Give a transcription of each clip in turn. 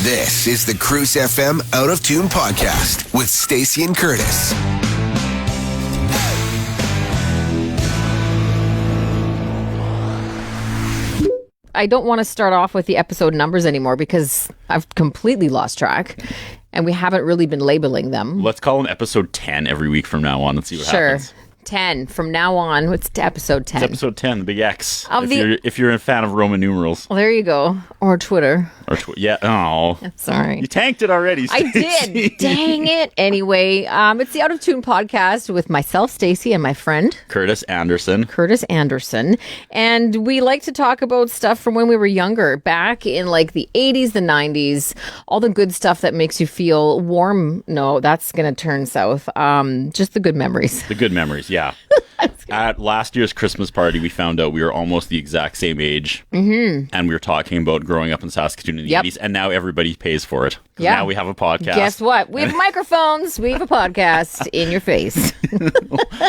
This is the Cruise FM Out of Tune podcast with Stacey and Curtis. I don't want to start off with the episode numbers anymore because I've completely lost track and we haven't really been labeling them. Let's call them episode 10 every week from now on and see what happens. 10 from now on. What's episode 10? It's episode 10, the big X. If you're a fan of Roman numerals. Well, there you go. Or Twitter. Yeah. Oh. Sorry. You tanked it already, Stacey. I did. Dang it. Anyway, it's the Out of Tune podcast with myself, Stacey, and my friend Curtis Anderson. And we like to talk about stuff from when we were younger, back in like the 80s, the 90s, all the good stuff that makes you feel warm. No, that's going to turn south. Just the good memories. The good memories, yeah. At last year's Christmas party, we found out we were almost the exact same age. Mm-hmm. And we were talking about growing up in Saskatoon in the 80s, and now everybody pays for it. Yeah. Now we have a podcast. Guess what? We have microphones. We have a podcast in your face.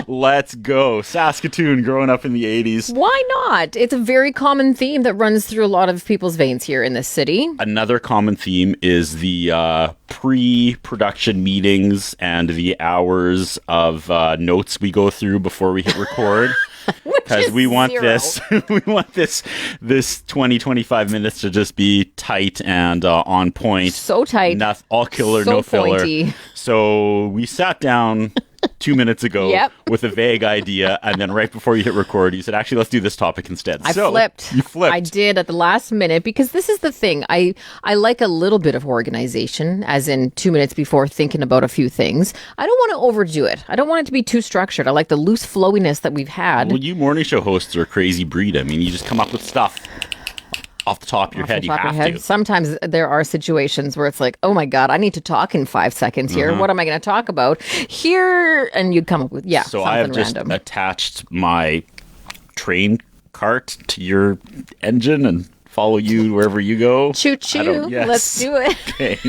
Let's go. Saskatoon, growing up in the 80s. Why not? It's a very common theme that runs through a lot of people's veins here in this city. Another common theme is the pre-production meetings and the hours of notes we go through before we hit record. Because we want this 20-25 minutes to just be tight and on point. So tight. All killer, so no filler. Pointy. So we sat down 2 minutes ago with a vague idea, and then right before you hit record, you said, actually, let's do this topic instead. I flipped. You flipped. I did at the last minute, because this is the thing. I like a little bit of organization, as in 2 minutes before thinking about a few things. I don't want to overdo it. I don't want it to be too structured. I like the loose flowiness that we've had. Well, you morning show hosts are a crazy breed. I mean, you just come up with stuff. Off the top of your head, you have to. Sometimes there are situations where it's like, oh my God, I need to talk in 5 seconds here. What am I going to talk about here? And you come up with, So I have just attached my train cart to your engine and follow you wherever you go. Choo choo. Yes. Let's do it. Okay.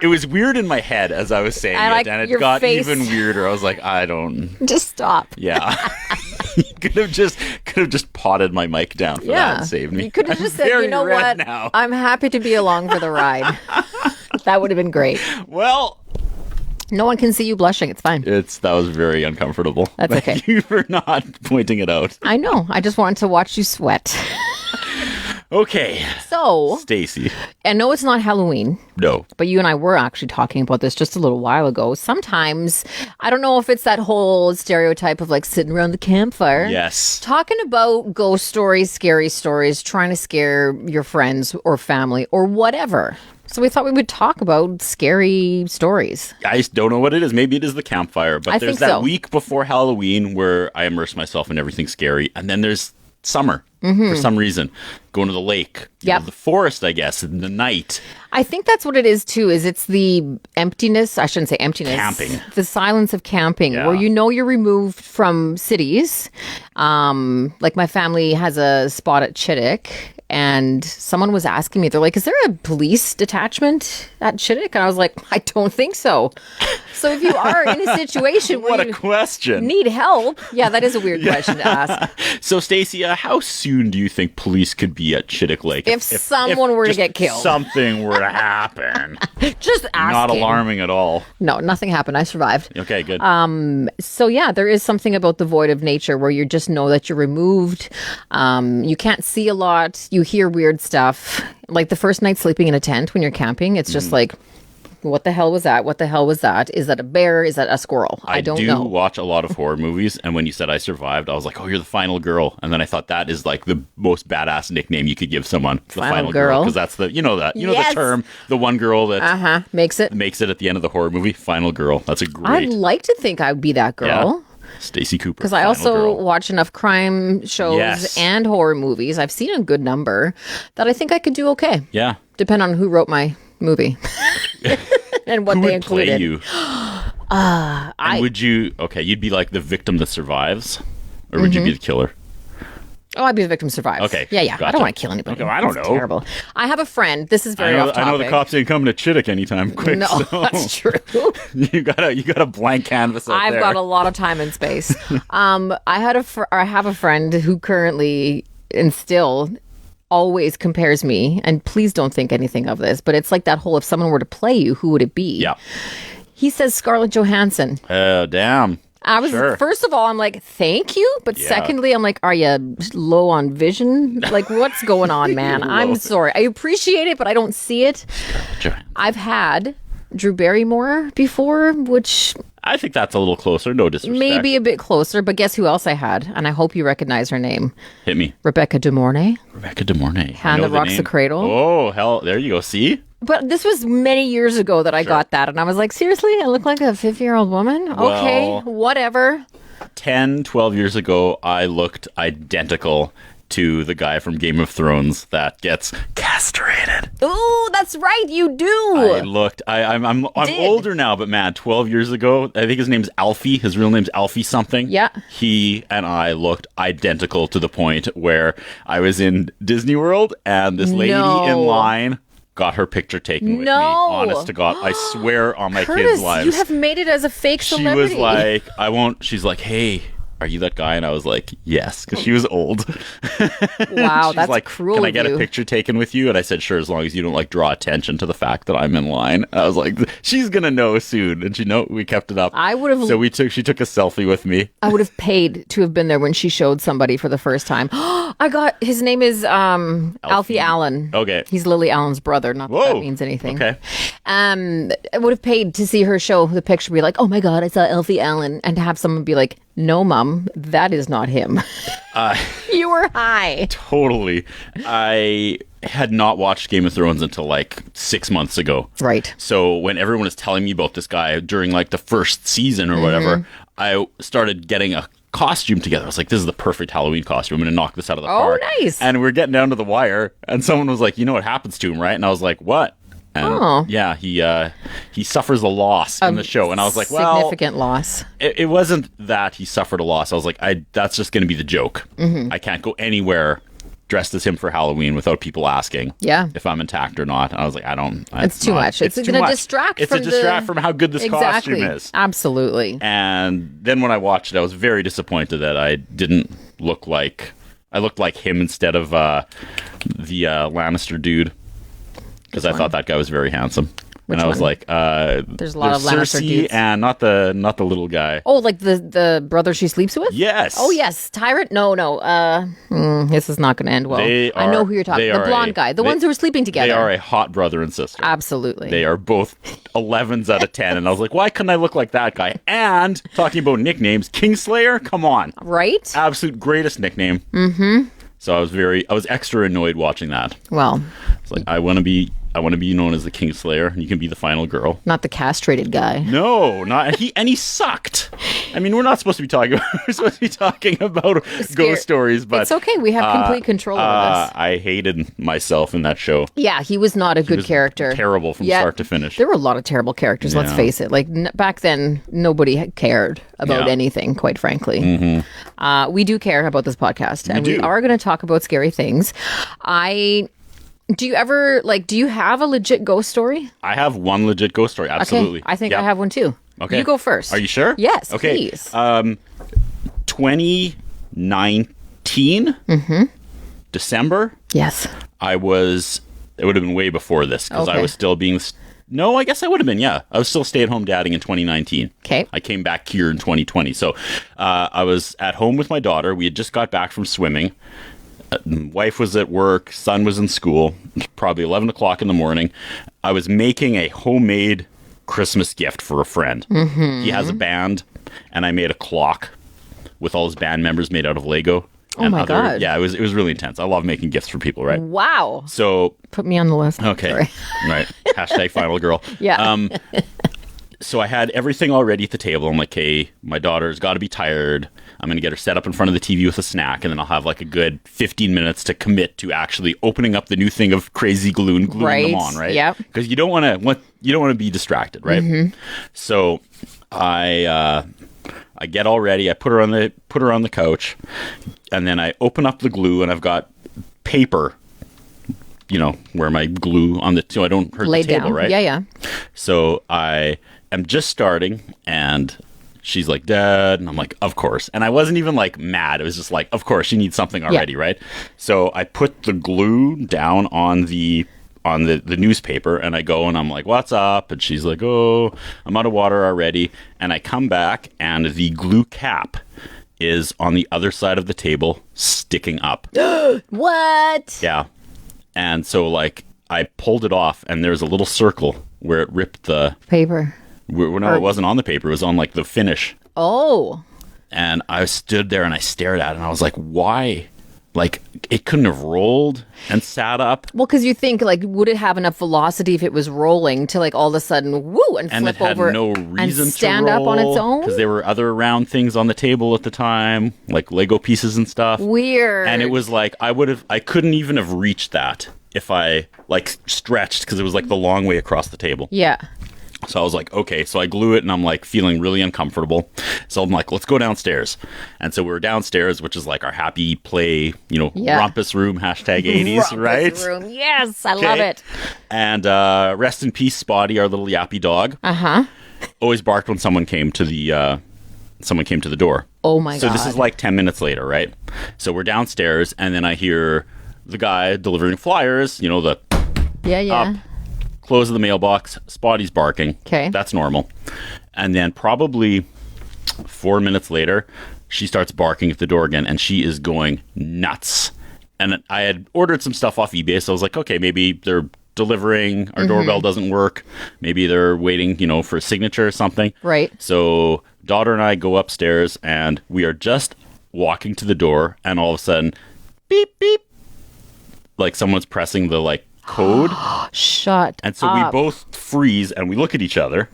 It was weird in my head as I was saying it, and it got even weirder. I was like, I don't. Just stop. Yeah. You could have just potted my mic down for that and saved me. You could have just said, you know what? Now. I'm happy to be along for the ride. That would have been great. Well, no one can see you blushing. It's fine. That was very uncomfortable. That's okay. Thank you for not pointing it out. I know. I just wanted to watch you sweat. Okay. So, Stacey. I know it's not Halloween. No. But you and I were actually talking about this just a little while ago. Sometimes, I don't know if it's that whole stereotype of like sitting around the campfire. Yes. Talking about ghost stories, scary stories, trying to scare your friends or family or whatever. So we thought we would talk about scary stories. I just don't know what it is. Maybe it is the campfire. But there's that week before Halloween where I immerse myself in everything scary. And then there's summer. For some reason, going to the lake, the forest, I guess, in the night. I think that's what it is too. It's the emptiness. I shouldn't say emptiness. Camping. The silence of camping, where you know you're removed from cities. Like my family has a spot at Chittick, and someone was asking me, they're like, "Is there a police detachment at Chittick?" And I was like, "I don't think so." So if you are in a situation where you need help, that is a weird question to ask. So Stacey, how soon do you think police could be at Chittick Lake? If someone were to get killed. Something were to happen. Just asking. Not alarming at all. No, nothing happened. I survived. Okay, good. So there is something about the void of nature where you just know that you're removed. You can't see a lot. You hear weird stuff. Like the first night sleeping in a tent when you're camping, it's just like, what the hell was that? What the hell was that? Is that a bear? Is that a squirrel? I don't know. I do watch a lot of horror movies, and when you said I survived, I was like, oh, you're the final girl. And then I thought that is like the most badass nickname you could give someone. The final girl. Because that's the, the term, the one girl that makes it at the end of the horror movie. Final girl. That's a great. I'd like to think I would be that girl. Yeah. Stacey Cooper. Because I also watch enough crime shows and horror movies. I've seen a good number that I think I could do okay. Yeah. Depend on who wrote my movie. And what they included. Who would play you? Would you? Okay, you'd be like the victim that survives, or would you be the killer? Oh, I'd be the victim survives. Okay, yeah. Gotcha. I don't want to kill anybody. Okay, I don't know. Terrible. I have a friend. This is very off topic. I know the cops ain't coming to Chittick anytime quick. No, that's true. you got a blank canvas out there. I've got a lot of time and space. I have a friend who currently and still always compares me, and please don't think anything of this, but it's like that whole, if someone were to play you, who would it be? Yeah. He says Scarlett Johansson. Damn. I was, first of all, I'm like, thank you. But secondly, I'm like, are you low on vision? Like, what's going on, man? I'm sorry. I appreciate it, but I don't see it. I've had Drew Barrymore before, which... I think that's a little closer. No disrespect. Maybe a bit closer, but guess who else I had? And I hope you recognize her name. Hit me. Rebecca De Mornay. Rebecca De Mornay. Hand That Rocks the Cradle. Oh, hell. There you go. See? But this was many years ago that I got that. And I was like, seriously? I look like a 50-year-old woman? Okay, whatever. 10, 12 years ago, I looked identical to the guy from Game of Thrones that gets castrated. Ooh, that's right, you do. I'm older now, but man, 12 years ago, I think his name's Alfie. His real name's Alfie something. Yeah. He and I looked identical to the point where I was in Disney World and this lady in line got her picture taken with me. Honest to God. I swear on my Curtis, kids' lives. You have made it as a fake celebrity. She was like, she's like, hey, are you that guy? And I was like, yes, because she was old. Wow, that's like, cruel. Can I get a picture taken with you? And I said, sure, as long as you don't like draw attention to the fact that I'm in line. I was like, she's gonna know soon. And we kept it up. I would have. So she took a selfie with me. I would have paid to have been there when she showed somebody for the first time. His name is Alfie Allen. Okay, he's Lily Allen's brother. Not that means anything. Okay. I would have paid to see her show the picture. Be like, oh my God, I saw Alfie Allen, and to have someone be like, no, Mom, that is not him. You were high. Totally. I had not watched Game of Thrones until like 6 months ago. Right. So when everyone was telling me about this guy during like the first season or whatever, I started getting a costume together. I was like, this is the perfect Halloween costume. I'm going to knock this out of the park. Oh, nice. And we're getting down to the wire, and someone was like, you know what happens to him, right? And I was like, what? And yeah, he suffers a loss in the show. And I was like, well... significant loss. It wasn't that he suffered a loss. I was like, that's just going to be the joke. I can't go anywhere dressed as him for Halloween without people asking if I'm intact or not. And I was like, it's too much. It's going to distract from It's a distract from how good this costume is. Absolutely. And then when I watched it, I was very disappointed that I didn't look like... I looked like him instead of the Lannister dude. Because I thought that guy was very handsome. Which I was one? like, there's a lot of Lannister Cersei dudes. And not the little guy. Oh, like the brother she sleeps with? Yes. Oh, yes. Tyrant? No. This is not going to end well. I know who you're talking about. The blonde guy. The ones who are sleeping together. They are a hot brother and sister. Absolutely. They are both 11s out of 10. And I was like, why couldn't I look like that guy? And talking about nicknames, Kingslayer? Come on. Right? Absolute greatest nickname. Mm-hmm. So I was extra annoyed watching that. Well. It's like, I want to be known as the Kingslayer, and you can be the final girl. Not the castrated guy. No, not he. And he sucked. I mean, we're not supposed to be talking. We're supposed to be talking about ghost stories, but it's okay. We have complete control over this. I hated myself in that show. Yeah, he was not a good character. Terrible from start to finish. There were a lot of terrible characters. Let's face it. Like back then, nobody cared about anything. Quite frankly, we do care about this podcast, and we are going to talk about scary things. Do you ever, do you have a legit ghost story? I have one legit ghost story, absolutely. Okay. I think I have one too. Okay. You go first. Are you sure? Yes, okay. Please. 2019, December. Yes. it would have been way before this, because I was still being... No, I guess I would have been, yeah. I was still stay-at-home dadding in 2019. Okay. I came back here in 2020. So I was at home with my daughter. We had just got back from swimming. Wife was at work, son was in school, probably 11 o'clock in the morning. I was making a homemade Christmas gift for a friend. He has a band, and I made a clock with all his band members made out of Lego. Oh my God. Yeah, it was really intense. I love making gifts for people, right? Wow. So put me on the list. Okay. Sorry. Right. Hashtag final girl. Yeah. So I had everything all ready at the table. I'm like, hey, my daughter's got to be tired. I'm going to get her set up in front of the TV with a snack, and then I'll have like a good 15 minutes to commit to actually opening up the new thing of crazy glue and gluing them on, right? Yeah. Because you don't want to be distracted, right? So I get all ready. I put her on the couch, and then I open up the glue, and I've got paper, where my glue on so I don't hurt the table, down. right? Yeah. So I am just starting, and she's like, Dad. And I'm like, of course. And I wasn't even like mad. It was just like, of course, she needs something already, right? So I put the glue down on the newspaper, and I go and I'm like, what's up? And she's like, oh, I'm out of water already. And I come back, and the glue cap is on the other side of the table, sticking up. What? Yeah. And so, like, I pulled it off, and there's a little circle where it ripped the paper. No, it wasn't on the paper. It was on, like, the finish. Oh. And I stood there, and I stared at it, and I was like, why? Like, it couldn't have rolled and sat up. Well, because you think, like, would it have enough velocity if it was rolling to, like, all of a sudden, woo, and flip over and no reason and stand to up on its own? Because there were other round things on the table at the time, like Lego pieces and stuff. Weird. And it was like, I couldn't even have reached that if I, like, stretched, because it was, like, the long way across the table. Yeah. So I was like, okay. So I glue it, and I'm like feeling really uncomfortable. So I'm like, let's go downstairs. And so we were downstairs, which is like our happy play, rumpus room, #80s, rumpus right? Room. Yes, I love it. And rest in peace, Spotty, our little yappy dog. Always barked when someone came to the door. Oh my god. So this is like 10 minutes later, right? So we're downstairs, and then I hear the guy delivering flyers, the up, close of the mailbox, Spotty's barking. Okay. That's normal. And then probably 4 minutes later, she starts barking at the door again, and she is going nuts. And I had ordered some stuff off eBay, so I was like, okay, maybe they're delivering, our doorbell doesn't work. Maybe they're waiting, for a signature or something. Right. So daughter and I go upstairs, and we are just walking to the door, and all of a sudden, beep, beep, like someone's pressing the, like, code. Shut And so up. we both freeze, and we look at each other,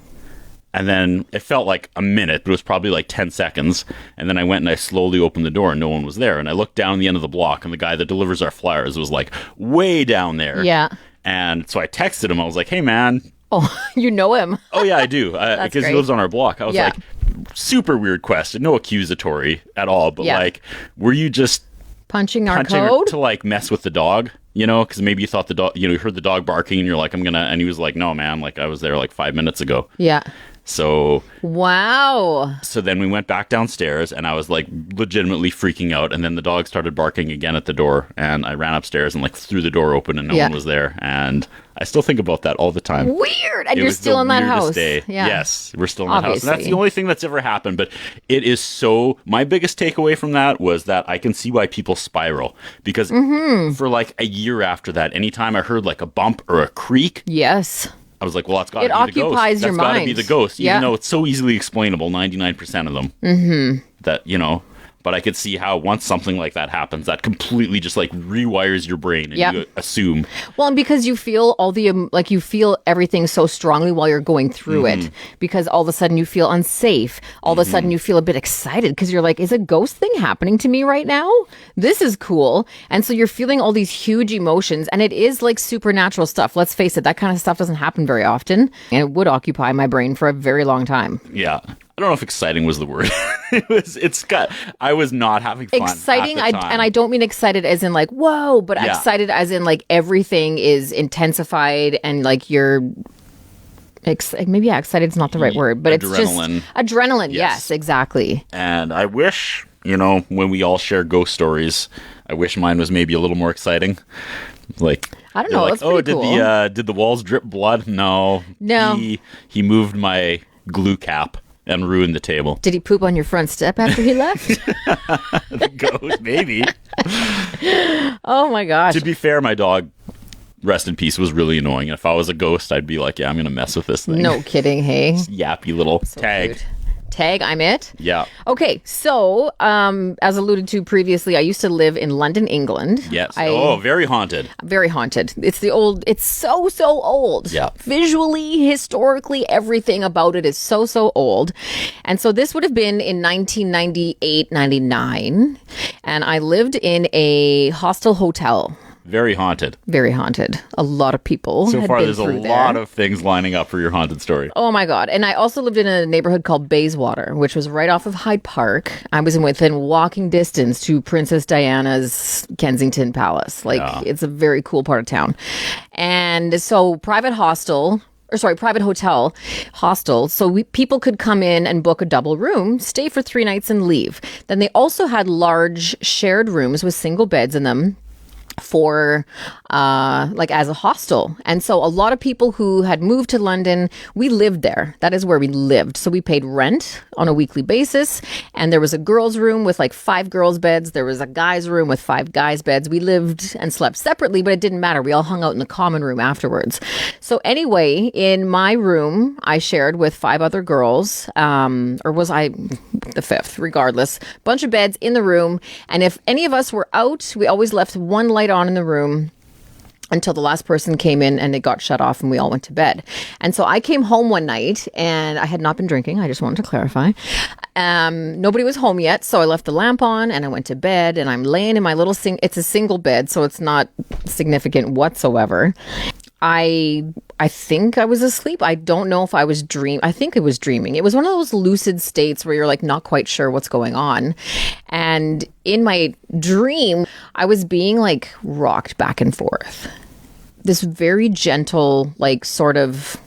and then it felt like a minute, but it was probably like 10 seconds. And then I went and I slowly opened the door, and no one was there. And I looked down the end of the block, and the guy that delivers our flyers was like way down there. Yeah. And so I texted him. I was like, hey, man. Oh, you know him. Oh, yeah, I do. Because he lives on our block. I was like, super weird question. No accusatory at all. But like, were you just punching our code to like mess with the dog? Because maybe you thought the dog, you heard the dog barking, and you're like, and he was like, no, man, like I was there like 5 minutes ago. Yeah. So. Wow. So then we went back downstairs, and I was like legitimately freaking out. And then the dog started barking again at the door, and I ran upstairs and like threw the door open, and no one was there. And I still think about that all the time. Weird. And you're still in that house. Day. Yeah. Yes, we're still in that house. And that's the only thing that's ever happened. But it is my biggest takeaway from that was that I can see why people spiral. Because for like a year after that, anytime I heard like a bump or a creak. Yes. I was like, well, that's got to be the ghost. It occupies your mind. That's got to be the ghost, even though it's so easily explainable, 99% of them. That, but I could see how once something like that happens, that completely just like rewires your brain, and you assume. Well, and because you feel you feel everything so strongly while you're going through it, because all of a sudden you feel unsafe. All of a sudden you feel a bit excited because you're like, is a ghost thing happening to me right now? This is cool. And so you're feeling all these huge emotions, and it is like supernatural stuff. Let's face it, that kind of stuff doesn't happen very often, and it would occupy my brain for a very long time. Yeah. I don't know if exciting was the word. I was not having fun. Exciting, and I don't mean excited as in like, whoa, but excited as in like everything is intensified, and like you're maybe excited is not the right word, but adrenaline. It's just adrenaline. Yes, exactly. And I wish, when we all share ghost stories, I wish mine was maybe a little more exciting. Like, I don't know. Like, did the walls drip blood? No. He moved my glue cap and ruined the table. Did he poop on your front step after he left? The ghost, maybe. Oh my gosh. To be fair, my dog, rest in peace, was really annoying. If I was a ghost, I'd be like, yeah, I'm going to mess with this thing. No kidding, hey? Yappy little tag. Cute. Tag, I'm it? Yeah. Okay, so as alluded to previously, I used to live in London, England. Yes. Very haunted. Very haunted. It's so old. Yeah. Visually, historically, everything about it is so old. And so this would have been in 1998, 99. And I lived in a hostel hotel. Very haunted. Very haunted. A lot of people. So far, there's a lot of things lining up for your haunted story. Oh my God. And I also lived in a neighborhood called Bayswater, which was right off of Hyde Park. I was within walking distance to Princess Diana's Kensington Palace. It's a very cool part of town. And so private hostel, private hotel, hostel. So people could come in and book a double room, stay for 3 nights and leave. Then they also had large shared rooms with single beds in them for like as a hostel. And so a lot of people who had moved to London, we lived there. That is where we lived. So we paid rent on a weekly basis, and there was a girls' room with like 5 girls' beds. There was a guys' room with 5 guys' beds. We lived and slept separately, but it didn't matter. We all hung out in the common room afterwards. So anyway, in my room, I shared with 5 other girls, or was I the 5th? Regardless, bunch of beds in the room. And if any of us were out, we always left one light on in the room until the last person came in and it got shut off and we all went to bed. And so I came home one night and I had not been drinking. I just wanted to clarify. Nobody was home yet. So I left the lamp on and I went to bed, and I'm laying in my little it's a single bed, so it's not significant whatsoever. I think I was asleep. I don't know if I was I think I was dreaming. It was one of those lucid states where you're like not quite sure what's going on. And in my dream, I was being like rocked back and forth. This very gentle, like sort of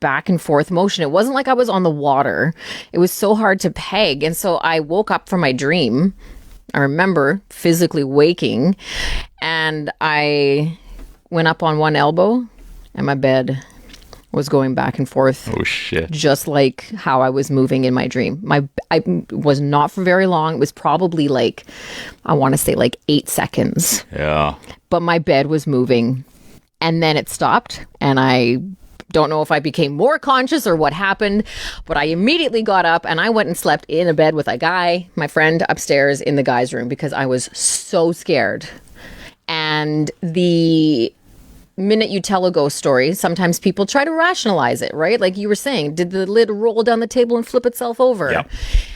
back and forth motion. It wasn't like I was on the water. It was so hard to peg. And so I woke up from my dream. I remember physically waking, and I went up on one elbow, and my bed was going back and forth. Oh, shit. Just like how I was moving in my dream. I was not for very long. It was probably like, I want to say like 8 seconds. Yeah. But my bed was moving, and then it stopped, and I don't know if I became more conscious or what happened, but I immediately got up and I went and slept in a bed with a guy, my friend, upstairs in the guy's room, because I was so scared. And the minute you tell a ghost story, sometimes people try to rationalize it, right? Like you were saying, did the lid roll down the table and flip itself over? Yeah.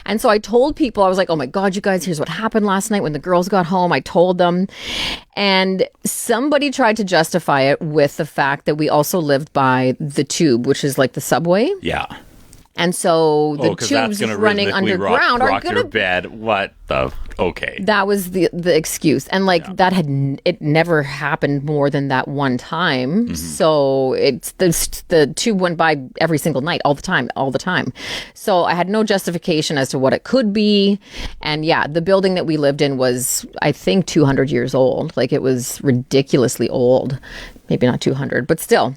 And so I told people, I was like, oh my God, you guys, here's what happened last night when the girls got home. I told them. And somebody tried to justify it with the fact that we also lived by the tube, which is like the subway. Yeah. And so the tubes running underground are going to your bed. What the? Okay. That was the excuse. And like it never happened more than that one time. Mm-hmm. So it's the tube went by every single night, all the time. So I had no justification as to what it could be. And yeah, the building that we lived in was, I think, 200 years old. Like it was ridiculously old. Maybe not 200, but still.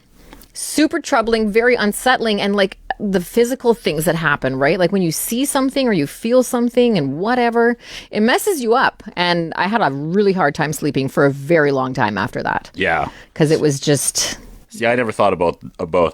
Super troubling, very unsettling, and like the physical things that happen, right? Like when you see something or you feel something and whatever, it messes you up. And I had a really hard time sleeping for a very long time after that. Yeah. Because it was just... See, I never thought about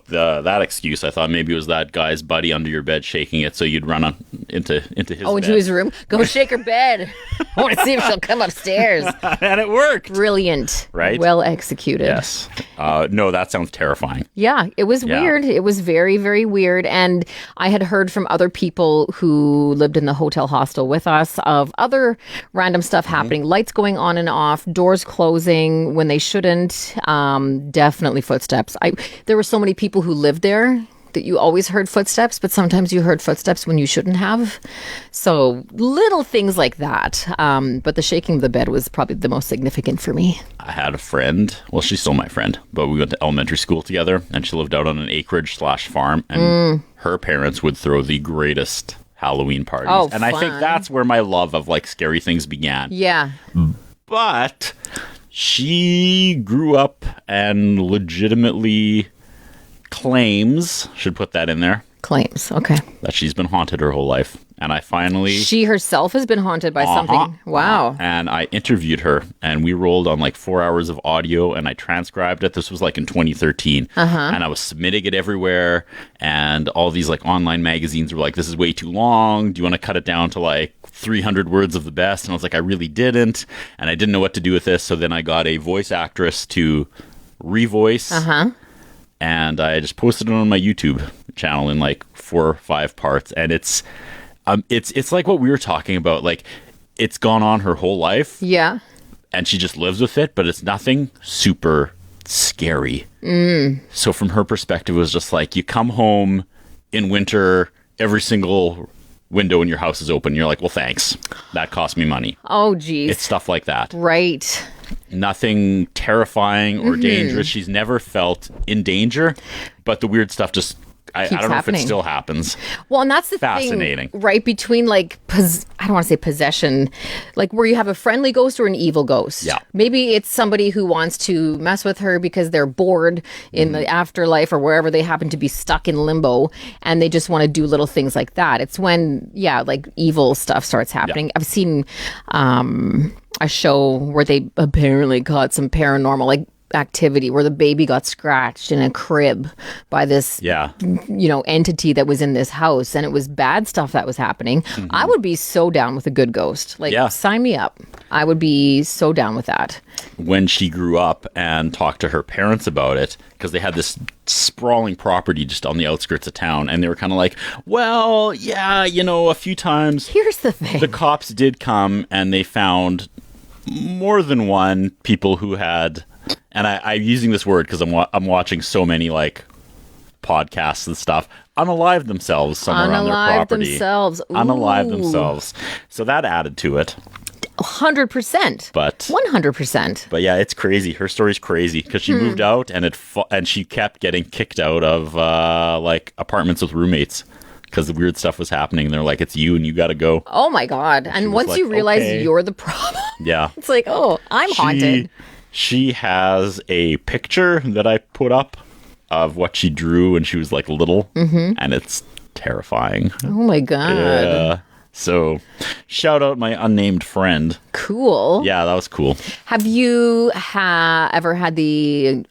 that excuse. I thought maybe it was that guy's buddy under your bed shaking it so you'd run into his bed. Into his room? Go shake her bed. I want to see if she'll come upstairs. And it worked. Brilliant. Right? Well executed. Yes. No, that sounds terrifying. Yeah, it was weird. It was very, very weird. And I had heard from other people who lived in the hotel hostel with us of other random stuff happening. Lights going on and off, doors closing when they shouldn't. Definitely footsteps. There were so many people who lived there that you always heard footsteps, but sometimes you heard footsteps when you shouldn't have. So little things like that. But the shaking of the bed was probably the most significant for me. I had a friend. Well, she's still my friend, but we went to elementary school together, and she lived out on an acreage/farm, and her parents would throw the greatest Halloween parties. Oh, and fun. I think that's where my love of like scary things began. Yeah. But she grew up and legitimately claims, should put that in there. Claims, okay. That she's been haunted her whole life. And I finally... She herself has been haunted by something. Wow. And I interviewed her, and we rolled on like 4 hours of audio, and I transcribed it. This was like in 2013. And I was submitting it everywhere, and all these like online magazines were like, this is way too long. Do you want to cut it down to like 300 words of the best? And I was like, I really didn't. And I didn't know what to do with this. So then I got a voice actress to revoice. And I just posted it on my YouTube channel in like 4 or 5 parts. And it's like what we were talking about. Like, it's gone on her whole life. Yeah. And she just lives with it, but it's nothing super scary. So from her perspective, it was just like, you come home in winter, every single window in your house is open. You're like, well, thanks. That cost me money. Oh, geez. It's stuff like that. Right. Nothing terrifying or dangerous. She's never felt in danger, but the weird stuff just... I don't know if it still happens. Well, and that's the Fascinating. thing, right? Between like, I don't want to say possession, like where you have a friendly ghost or an evil ghost. Yeah. Maybe it's somebody who wants to mess with her because they're bored in the afterlife or wherever they happen to be stuck in limbo and they just want to do little things like that. It's when, like evil stuff starts happening. Yeah. I've seen a show where they apparently caught some paranormal, like, activity where the baby got scratched in a crib by this entity that was in this house, and it was bad stuff that was happening. I would be so down with a good ghost. Like, sign me up. I would be so down with that. When she grew up and talked to her parents about it, because they had this sprawling property just on the outskirts of town, and they were kind of like, well, yeah, a few times here's the thing, the cops did come and they found more than one people who had... And I'm using this word because I'm watching so many like podcasts and stuff. Unalive themselves somewhere on their property. Unalive themselves. So that added to it. 100%. But 100%. But yeah, it's crazy. Her story's crazy because she moved out and she kept getting kicked out of like apartments with roommates. Because the weird stuff was happening. They're like, it's you and you got to go. Oh my God. And once you realize you're the problem. Yeah. It's like, I'm haunted. She has a picture that I put up of what she drew when she was like little, and it's terrifying. Oh my God. Yeah. So, shout out my unnamed friend. Cool. Yeah, that was cool. Have you ever had the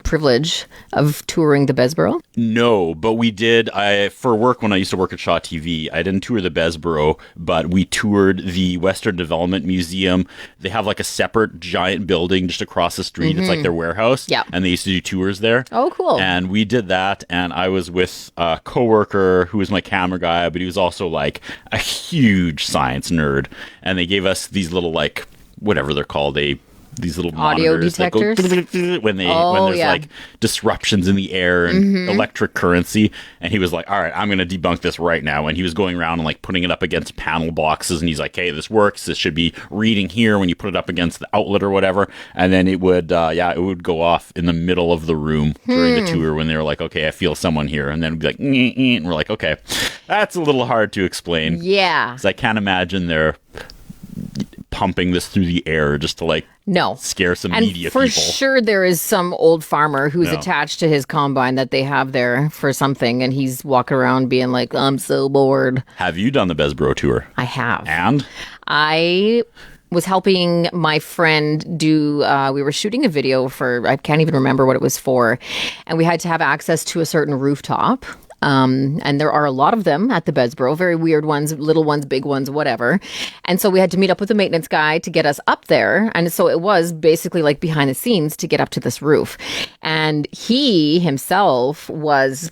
privilege of touring the Bessborough? No, but we did. For work, when I used to work at Shaw TV, I didn't tour the Bessborough, but we toured the Western Development Museum. They have like a separate giant building just across the street. It's like their warehouse. Yeah. And they used to do tours there. Oh, cool. And we did that, and I was with a coworker who was my camera guy, but he was also like a huge science nerd. And they gave us these little, like, whatever they're called, these little audio monitors detectors that go when there's like disruptions in the air and electric currency. And he was like, all right, I'm going to debunk this right now. And he was going around and like putting it up against panel boxes, and he's like, hey, this works, this should be reading here when you put it up against the outlet or whatever. And then it would it would go off in the middle of the room during the tour when they were like, okay, I feel someone here. And then it'd be like, and we're like, okay, that's a little hard to explain. Yeah, because I can't imagine they're pumping this through the air just to like scare some media people. And for sure there is some old farmer who's attached to his combine that they have there for something, and he's walking around being like, I'm so bored. Have you done the Bessborough tour? I have. And? I was helping my friend do, we were shooting a video for, I can't even remember what it was for, and we had to have access to a certain rooftop. And there are a lot of them at the Bessborough, very weird ones, little ones, big ones, whatever. And so we had to meet up with the maintenance guy to get us up there. And so it was basically like behind the scenes to get up to this roof. And he himself was,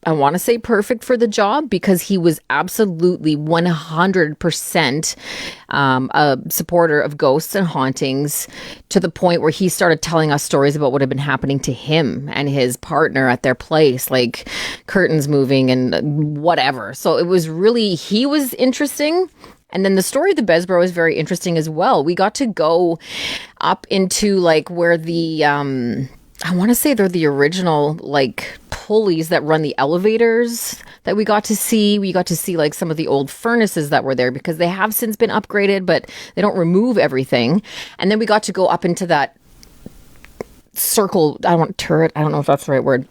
I want to say, perfect for the job, because he was absolutely 100% a supporter of ghosts and hauntings, to the point where he started telling us stories about what had been happening to him and his partner at their place, like curtains moving and whatever. So it was really, he was interesting. And then the story of the Bessborough is very interesting as well. We got to go up into like where the, I want to say they're the original like pulleys that run the elevators that we got to see. We got to see like some of the old furnaces that were there, because they have since been upgraded, but they don't remove everything. And then we got to go up into that circle, turret, I don't know if that's the right word.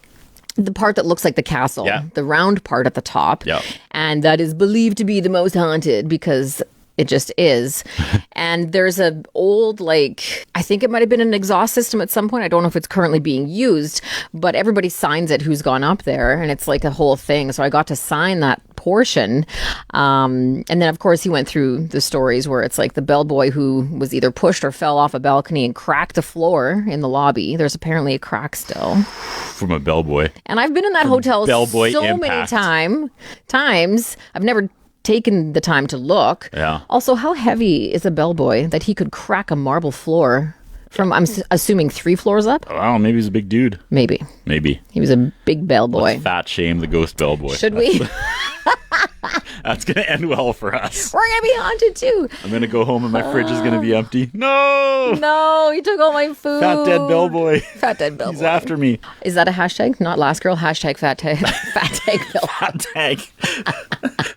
The part that looks like the castle, the round part at the top. And that is believed to be the most haunted, because it just is. And there's a old, like, I think it might have been an exhaust system at some point. I don't know if it's currently being used, but everybody signs it who's gone up there, and it's like a whole thing. So I got to sign that portion. And then, of course, he went through the stories where it's like the bellboy who was either pushed or fell off a balcony and cracked the floor in the lobby. There's apparently a crack still. From a bellboy. And I've been in that hotel so impact. many times. I've never taken the time to look. Yeah. Also, how heavy is a bellboy that he could crack a marble floor from, I'm assuming, 3 floors up? Oh, maybe he's a big dude. Maybe. Maybe. He was a big bellboy. Let's fat shame the ghost bellboy. Should we? That's going to end well for us. We're going to be haunted too. I'm going to go home and my fridge is going to be empty. No! No, he took all my food. Fat dead bellboy. Fat dead bellboy. He's after me. Is that a hashtag? Not last girl. Hashtag fat tag. Fat tag bellboy. Fat tag.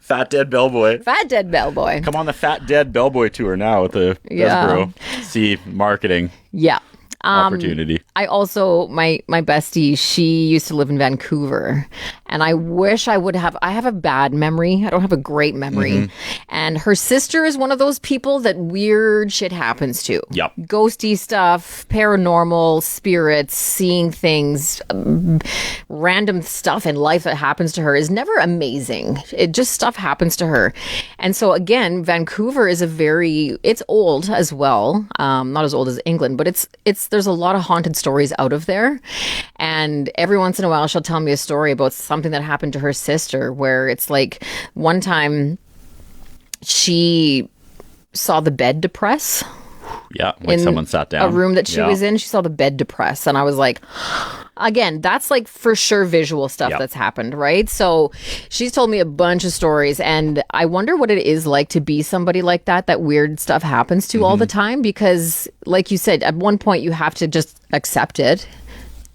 Fat dead bellboy. Fat dead bellboy. Come on the Fat Dead Bellboy tour now with the Desborough. See, marketing. Yeah. Opportunity. I also, my bestie, she used to live in Vancouver, and I wish I have a bad memory. I don't have a great memory. Mm-hmm. And her sister is one of those people that weird shit happens to. Yep. Ghosty stuff, paranormal, spirits, seeing things, random stuff in life that happens to her is never amazing. It just stuff happens to her. And so again, Vancouver is it's old as well. Not as old as England, but there's a lot of haunted stories out of there. And every once in a while, she'll tell me a story about something that happened to her sister, where it's like one time she saw the bed depress. Yeah, like someone sat down. A room that she was in, she saw the bed depress. And I was like, again, that's like for sure visual stuff that's happened, right? So she's told me a bunch of stories, and I wonder what it is like to be somebody like that weird stuff happens to all the time, because like you said, at one point you have to just accept it.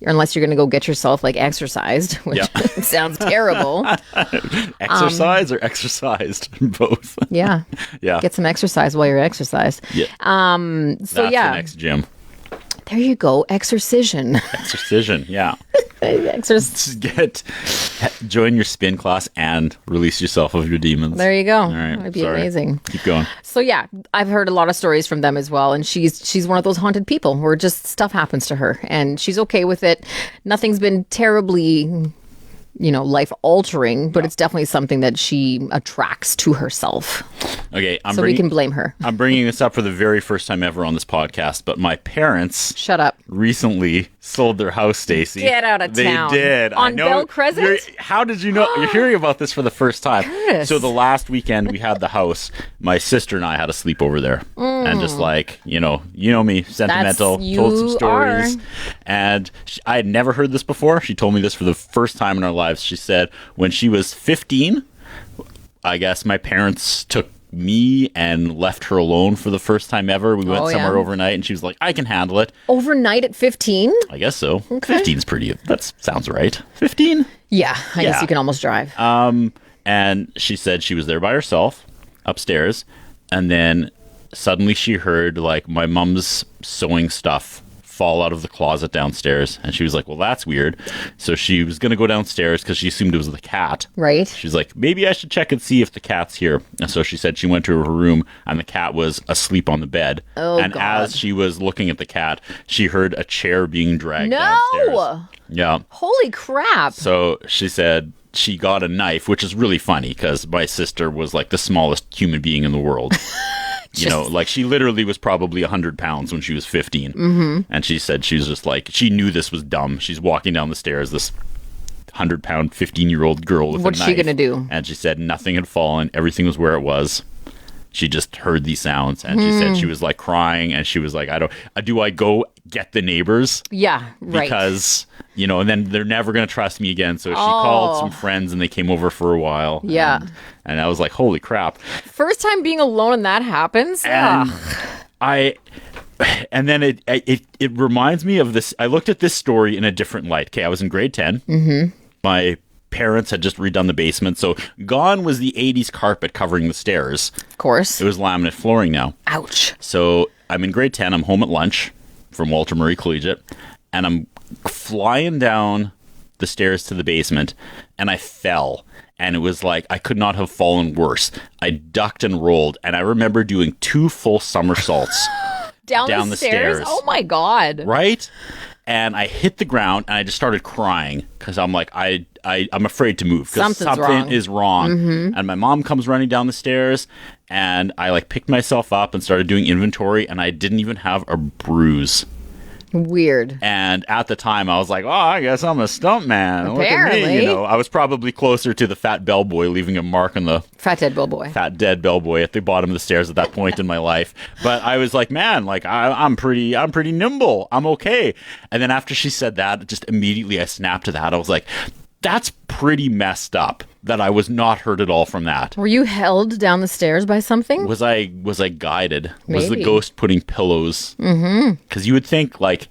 Unless you're going to go get yourself like exercised, which sounds terrible. Exercise or exercised? Both. Yeah. Yeah. Get some exercise while you're exercised. Yeah. That's the next gym. There you go. Exorcision. Exorcision, yeah. Join your spin class and release yourself of your demons. There you go. All right. That'd be amazing. Keep going. So yeah, I've heard a lot of stories from them as well. And she's one of those haunted people where just stuff happens to her and she's okay with it. Nothing's been terribly, life altering, but it's definitely something that she attracts to herself. Okay, we can blame her. I'm bringing this up for the very first time ever on this podcast, but my parents shut up recently sold their house, Stacey. Get out of town. They did. On Bell Crescent? How did you know? You're hearing about this for the first time. Curtis. So the last weekend we had the house, my sister and I had a sleepover there. And just like, you know me, sentimental, told some stories. And I had never heard this before. She told me this for the first time in our lives. She said when she was 15, I guess my parents took me and left her alone for the first time ever. We went somewhere overnight and she was like, I can handle it. Overnight at 15? I guess so. Okay. 15's pretty, that sounds right. 15? Yeah, I guess you can almost drive. And she said she was there by herself upstairs. And then suddenly she heard like my mom's sewing stuff fall out of the closet downstairs, and she was like, well, that's weird. So she was going to go downstairs because she assumed it was the cat. Right. She's like, maybe I should check and see if the cat's here. And so she said she went to her room and the cat was asleep on the bed. And as she was looking at the cat, she heard a chair being dragged downstairs. Yeah. Holy crap. So she said she got a knife, which is really funny because my sister was like the smallest human being in the world. Like she literally was probably 100 pounds when she was 15. Mm-hmm. And she said she was just like, she knew this was dumb. She's walking down the stairs, this 100-pound, 15-year-old girl with a knife. What's she going to do? And she said nothing had fallen. Everything was where it was. She just heard these sounds. And she said she was like crying. And she was like, do I go get the neighbors? Yeah, right. Because, and then they're never going to trust me again. So she called some friends and they came over for a while. Yeah. And I was like, holy crap. First time being alone and that happens? And and then it reminds me of this. I looked at this story in a different light. Okay, I was in grade 10. Mm-hmm. My parents had just redone the basement. So gone was the 80s carpet covering the stairs. Of course. It was laminate flooring now. Ouch. So I'm in grade 10. I'm home at lunch from Walter Murray Collegiate. And I'm flying down the stairs to the basement. And I fell. And it was like, I could not have fallen worse. I ducked and rolled. And I remember doing 2 full somersaults down the stairs. Oh my God. Right? And I hit the ground and I just started crying because I'm like, I'm afraid to move because something is wrong. Mm-hmm. And my mom comes running down the stairs and I like picked myself up and started doing inventory and I didn't even have a bruise. Weird. And at the time, I was like, oh, I guess I'm a stuntman. Apparently. Look at me. I was probably closer to the fat bellboy, leaving a mark on the... Fat dead bellboy. Fat dead bellboy at the bottom of the stairs at that point in my life. But I was like, man, like, I'm pretty nimble. I'm okay. And then after she said that, just immediately I snapped to that. I was like... That's pretty messed up that I was not hurt at all from that. Were you held down the stairs by something? Was I guided? Maybe. Was the ghost putting pillows? Because you would think like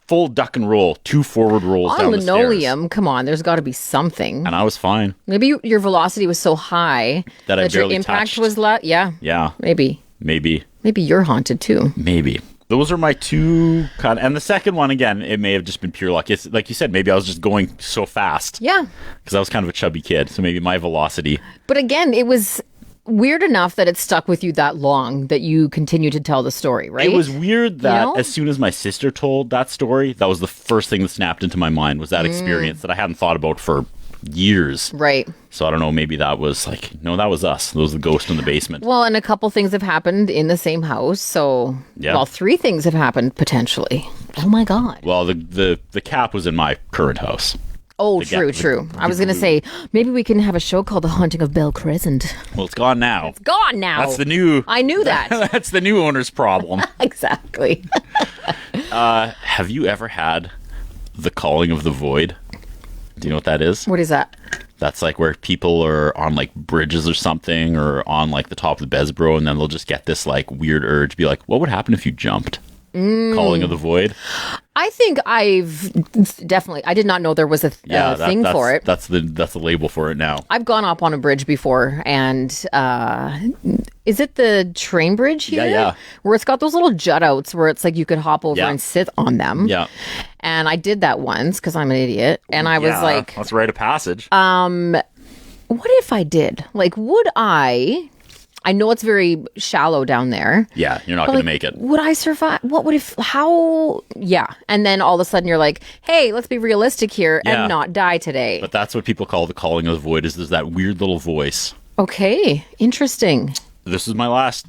full duck and roll, 2 forward rolls on down the linoleum, stairs. come on, there's got to be something. And I was fine. Maybe your velocity was so high that I your barely impact touched. was low. Yeah. Yeah. Maybe you're haunted too. Maybe. Those are my 2 and the second one, again, it may have just been pure luck. It's like you said, maybe I was just going so fast. Yeah. Because I was kind of a chubby kid, so maybe my velocity. But again, it was weird enough that it stuck with you that long that you continue to tell the story, right? It was weird that as soon as my sister told that story, that was the first thing that snapped into my mind, was that experience that I hadn't thought about for years. Right. So I don't know, maybe that was like, no, that was us. That was the ghost in the basement. Well, and a couple things have happened in the same house. So, well, 3 things have happened potentially. Oh my God. Well, the cap was in my current house. Oh, true. I was going to say, maybe we can have a show called The Haunting of Bell Crescent. Well, it's gone now. It's gone now. That's the new... I knew that. That's the new owner's problem. Exactly. Have you ever had the calling of the void? Do you know what that is? What is that? That's like where people are on like bridges or something, or on like the top of the Besbro, and then they'll just get this like weird urge to be like, what would happen if you jumped? Calling of the void. I think I've definitely. I did not know there was a thing for it. That's the label for it now. I've gone up on a bridge before, and is it the train bridge here? Yeah. Where it's got those little jut outs where it's like you could hop over and sit on them. Yeah. And I did that once because I'm an idiot, and I was like, "Let's write a passage." What if I did? Like, would I? I know it's very shallow down there. Yeah, you're not going to make it. Would I survive? What would if, how? Yeah. And then all of a sudden you're like, hey, let's be realistic here and not die today. But that's what people call the calling of the void, is there's that weird little voice. Okay. Interesting. This is my last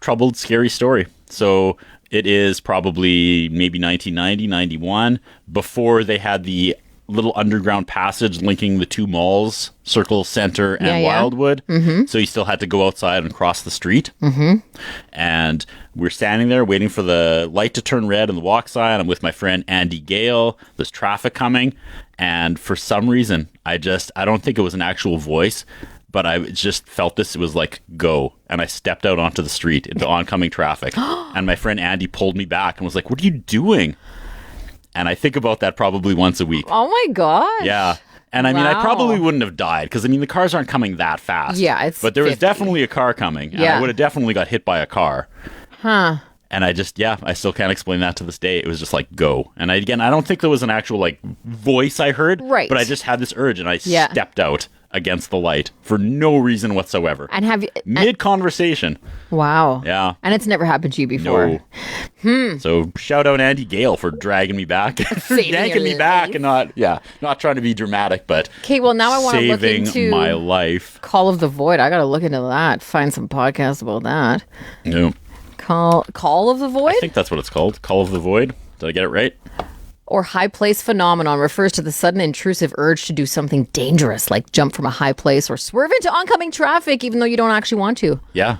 troubled, scary story. So it is probably maybe 1990, 91, before they had the little underground passage linking the 2 malls, Circle Center and Wildwood. Mm-hmm. So you still had to go outside and cross the street. Mm-hmm. And we're standing there waiting for the light to turn red on the walk sign. I'm with my friend Andy Gale. There's traffic coming. And for some reason, I don't think it was an actual voice, but I just felt this. It was like, go. And I stepped out onto the street into oncoming traffic. And my friend Andy pulled me back and was like, what are you doing? And I think about that probably once a week. Oh my gosh. Yeah. And I mean, I probably wouldn't have died because, I mean, the cars aren't coming that fast. Yeah, but there was definitely a car coming. And I would have definitely got hit by a car. Huh. And I still can't explain that to this day. It was just like, go. And I don't think there was an actual like voice I heard. Right. But I just had this urge and I stepped out against the light for no reason whatsoever. And have you... Mid-conversation. Wow. Yeah. And it's never happened to you before. No. So shout out Andy Gale for dragging me back. Yanking me back and not trying to be dramatic, but okay, well now I want to look into saving my life. Call of the Void. I got to look into that. Find some podcasts about that. No. Call of the Void? I think that's what it's called. Call of the Void. Did I get it right? Or high place phenomenon refers to the sudden intrusive urge to do something dangerous, like jump from a high place or swerve into oncoming traffic, even though you don't actually want to. Yeah.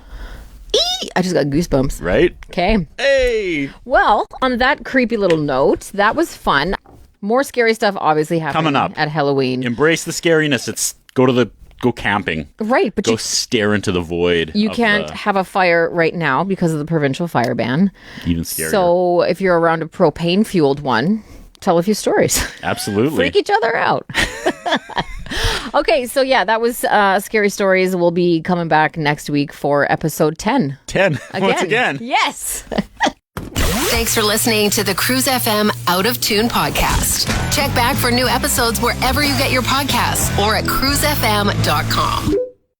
I just got goosebumps. Right? Okay. Hey! Well, on that creepy little note, that was fun. More scary stuff obviously happening coming up at Halloween. Embrace the scariness. It's go camping. Right, but go stare into the void. You can't have a fire right now because of the provincial fire ban. Even scarier. So if you're around a propane fueled one, tell a few stories. Absolutely. Freak each other out. Okay, so yeah, that was Scary Stories. We'll be coming back next week for episode 10. 10. Once again. Yes. Thanks for listening to the Cruise FM Out of Tune podcast. Check back for new episodes wherever you get your podcasts or at cruisefm.com.